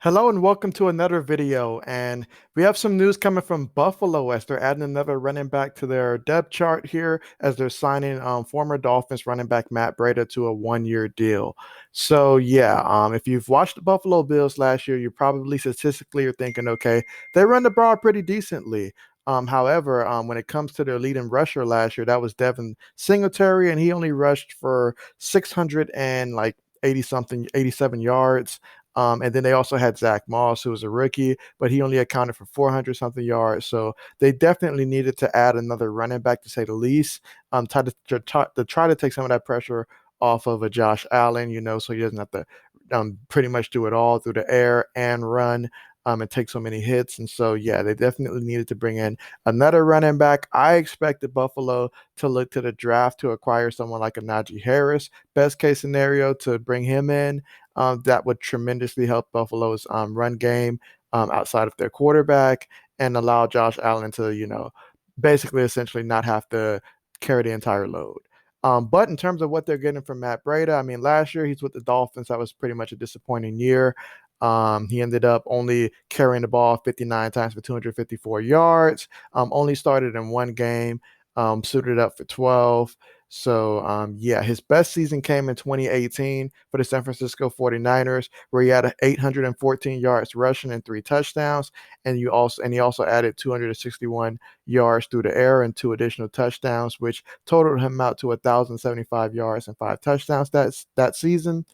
Hello and welcome to another video. And we have some news coming from Buffalo as they're adding another running back to their depth chart here as they're signing former Dolphins running back Matt Breida to a 1-year deal. So yeah, if you've watched the Buffalo Bills last year, you probably statistically are thinking, okay, they run the ball pretty decently. However, when it comes to their leading rusher last year, that was Devin Singletary, and he only rushed for 600 and like 80 something, 87 yards. And then they also had Zach Moss, who was a rookie, but he only accounted for 400 something yards. So they definitely needed to add another running back, to say the least, try to take some of that pressure off of a Josh Allen, so he doesn't have to pretty much do it all through the air and run. And take so many hits. And so, yeah, they definitely needed to bring in another running back. I expected Buffalo to look to the draft to acquire someone like a Najee Harris, best case scenario, to bring him in. That would tremendously help Buffalo's run game outside of their quarterback and allow Josh Allen to, basically essentially not have to carry the entire load. But in terms of what they're getting from Matt Breida, I mean, last year he's with the Dolphins. That was pretty much a disappointing year. He ended up only carrying the ball 59 times for 254 yards. Only started in one game, suited up for 12. So, yeah, his best season came in 2018 for the San Francisco 49ers, where he had 814 yards rushing and three touchdowns. And he also added 261 yards through the air and two additional touchdowns, which totaled him out to 1,075 yards and five touchdowns that season.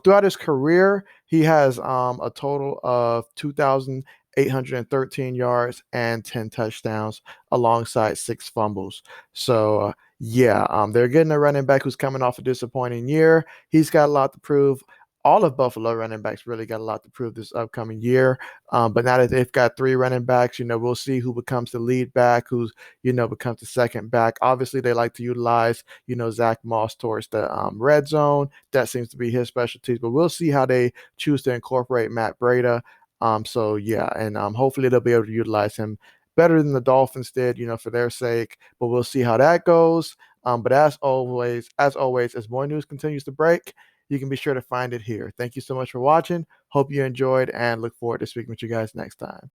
Throughout his career, he has a total of 2,813 yards and 10 touchdowns alongside six fumbles. So, yeah, they're getting a running back who's coming off a disappointing year. He's got a lot to prove. All of Buffalo running backs really got a lot to prove this upcoming year. But now that they've got three running backs, we'll see who becomes the lead back, who's, becomes the second back. Obviously, they like to utilize, Zach Moss towards the red zone. That seems to be his specialties. But we'll see how they choose to incorporate Matt Breida. So yeah, and hopefully they'll be able to utilize him better than the Dolphins did, for their sake. But we'll see how that goes. But as always, as more news continues to break, you can be sure to find it here. Thank you so much for watching. Hope you enjoyed and look forward to speaking with you guys next time.